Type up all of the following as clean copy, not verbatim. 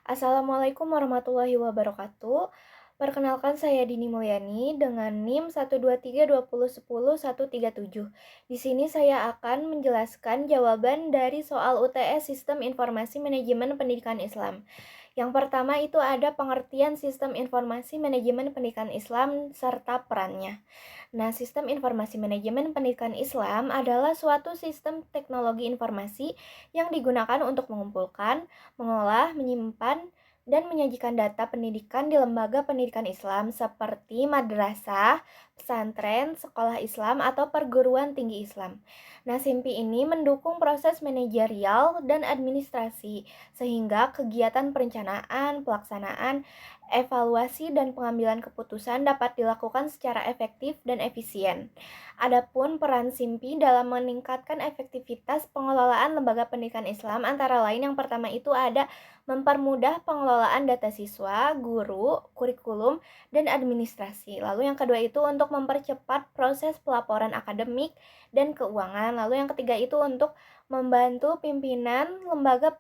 Assalamualaikum warahmatullahi wabarakatuh. Perkenalkan saya Dini Mulyani dengan NIM 12320101137. Di sini saya akan menjelaskan jawaban dari soal UTS Sistem Informasi Manajemen Pendidikan Islam. Yang pertama itu ada pengertian Sistem Informasi Manajemen Pendidikan Islam serta perannya. Nah, Sistem Informasi Manajemen Pendidikan Islam adalah suatu sistem teknologi informasi yang digunakan untuk mengumpulkan, mengolah, menyimpan, dan menyajikan data pendidikan di lembaga pendidikan Islam seperti madrasah, pesantren, sekolah Islam, atau perguruan tinggi Islam. Nah, SIMPI ini mendukung proses manajerial dan administrasi, sehingga kegiatan perencanaan, pelaksanaan, evaluasi, dan pengambilan keputusan dapat dilakukan secara efektif dan efisien. Adapun peran SIMPI dalam meningkatkan efektivitas pengelolaan lembaga pendidikan Islam antara lain yang pertama itu ada mempermudah pengelolaan data siswa, guru, kurikulum, dan administrasi. Lalu yang kedua itu untuk mempercepat proses pelaporan akademik dan keuangan. Lalu yang ketiga itu untuk membantu pimpinan lembaga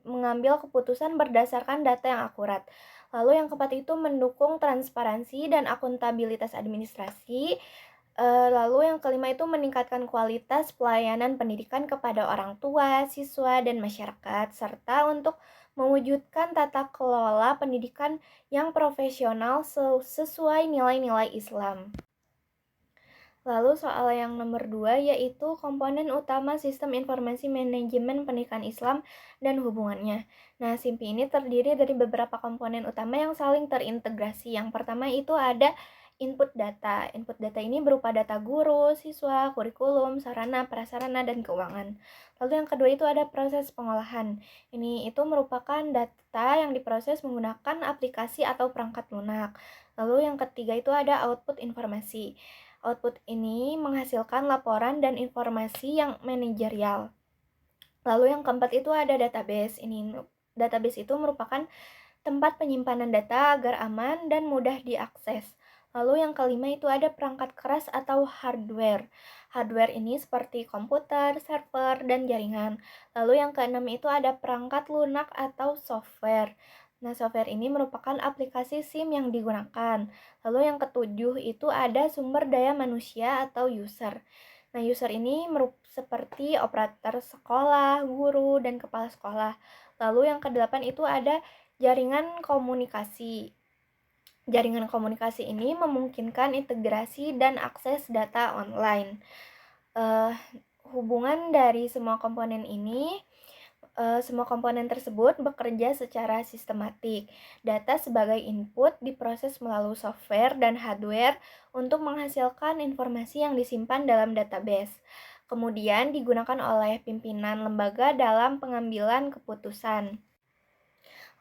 mengambil keputusan berdasarkan data yang akurat. Lalu yang keempat itu mendukung transparansi dan akuntabilitas administrasi. Lalu yang kelima itu meningkatkan kualitas pelayanan pendidikan kepada orang tua, siswa, dan masyarakat, serta untuk mewujudkan tata kelola pendidikan yang profesional sesuai nilai-nilai Islam. Lalu soal yang nomor 2 yaitu komponen utama sistem informasi manajemen pendidikan Islam dan hubungannya. Nah, SIMPI ini terdiri dari beberapa komponen utama yang saling terintegrasi. Yang pertama itu ada input data. Input data ini berupa data guru, siswa, kurikulum, sarana, prasarana, dan keuangan. Lalu yang kedua itu ada proses pengolahan. Ini itu merupakan data yang diproses menggunakan aplikasi atau perangkat lunak. Lalu yang ketiga itu ada output informasi. Output ini menghasilkan laporan dan informasi yang manajerial. Lalu yang keempat itu ada database. Database itu merupakan tempat penyimpanan data agar aman dan mudah diakses. Lalu yang kelima itu ada perangkat keras atau hardware. Hardware ini seperti komputer, server, dan jaringan. Lalu yang keenam itu ada perangkat lunak atau software. Nah, software ini merupakan aplikasi SIM yang digunakan. Lalu yang ketujuh itu ada sumber daya manusia atau user. Nah, user ini seperti operator sekolah, guru, dan kepala sekolah. Lalu yang kedelapan itu ada jaringan komunikasi. Jaringan komunikasi ini memungkinkan integrasi dan akses data online. Hubungan dari semua komponen ini, semua komponen tersebut bekerja secara sistematik. Data sebagai input diproses melalui software dan hardware untuk menghasilkan informasi yang disimpan dalam database. Kemudian digunakan oleh pimpinan lembaga dalam pengambilan keputusan.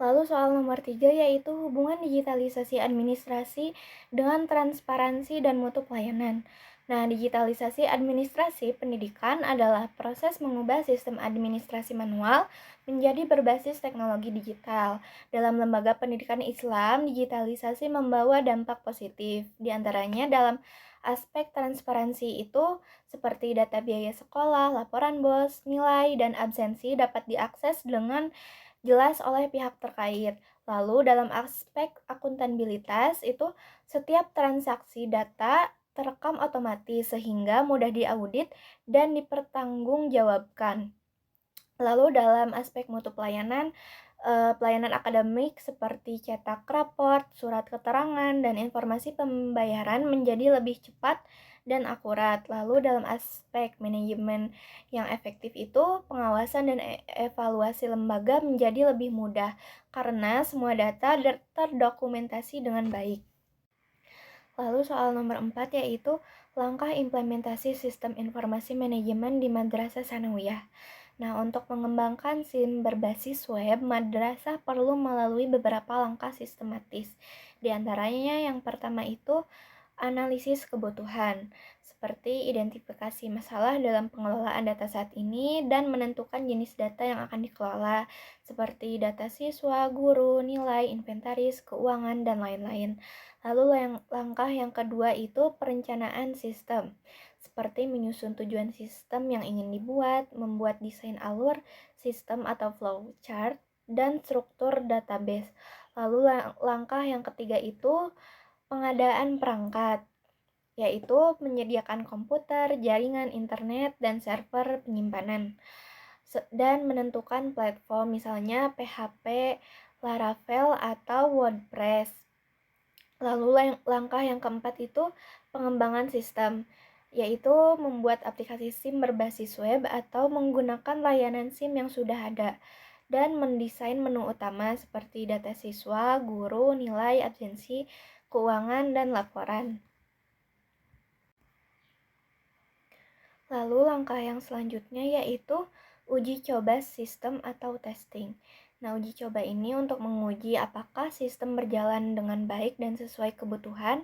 Lalu soal nomor 3 yaitu hubungan digitalisasi administrasi dengan transparansi dan mutu pelayanan. Nah, digitalisasi administrasi pendidikan adalah proses mengubah sistem administrasi manual menjadi berbasis teknologi digital. Dalam lembaga pendidikan Islam, digitalisasi membawa dampak positif. Di antaranya dalam aspek transparansi itu seperti data biaya sekolah, laporan BOS, nilai, dan absensi dapat diakses dengan jelas oleh pihak terkait. Lalu dalam aspek akuntabilitas itu setiap transaksi data terekam otomatis sehingga mudah diaudit dan dipertanggungjawabkan. Lalu dalam aspek mutu pelayanan, pelayanan akademik seperti cetak raport, surat keterangan, dan informasi pembayaran menjadi lebih cepat dan akurat. Lalu dalam aspek manajemen yang efektif itu, pengawasan dan evaluasi lembaga menjadi lebih mudah karena semua data terdokumentasi dengan baik. Lalu soal nomor 4 yaitu langkah implementasi sistem informasi manajemen di madrasah sanawiyah. Nah, untuk mengembangkan SIM berbasis web, madrasah perlu melalui beberapa langkah sistematis. Di antaranya yang pertama itu analisis kebutuhan, seperti identifikasi masalah dalam pengelolaan data saat ini dan menentukan jenis data yang akan dikelola, seperti data siswa, guru, nilai, inventaris, keuangan, dan lain-lain. Lalu langkah yang kedua itu perencanaan sistem, seperti menyusun tujuan sistem yang ingin dibuat, membuat desain alur sistem atau flow chart, dan struktur database. Lalu langkah yang ketiga itu pengadaan perangkat, yaitu menyediakan komputer, jaringan internet, dan server penyimpanan. Dan menentukan platform, misalnya PHP, Laravel, atau WordPress. Lalu langkah yang keempat itu pengembangan sistem, yaitu membuat aplikasi SIM berbasis web atau menggunakan layanan SIM yang sudah ada, dan mendesain menu utama seperti data siswa, guru, nilai, absensi, keuangan, dan laporan. Lalu langkah yang selanjutnya yaitu uji coba sistem atau testing. Nah, uji coba ini untuk menguji apakah sistem berjalan dengan baik dan sesuai kebutuhan.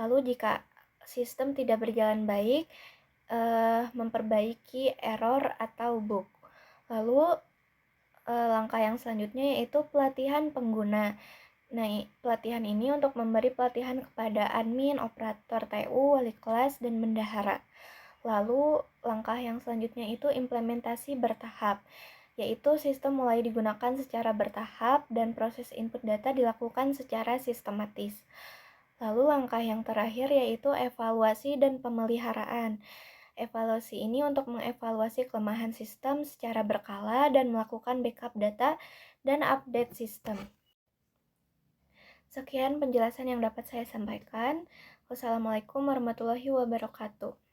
Lalu jika sistem tidak berjalan baik, memperbaiki error atau bug. Lalu langkah yang selanjutnya yaitu pelatihan pengguna. Nah, pelatihan ini untuk memberi pelatihan kepada admin, operator TU, wali kelas, dan bendahara. Lalu langkah yang selanjutnya itu implementasi bertahap, yaitu sistem mulai digunakan secara bertahap dan proses input data dilakukan secara sistematis. Lalu langkah yang terakhir yaitu evaluasi dan pemeliharaan. Evaluasi ini untuk mengevaluasi kelemahan sistem secara berkala dan melakukan backup data dan update sistem. Sekian penjelasan yang dapat saya sampaikan. Wassalamualaikum warahmatullahi wabarakatuh.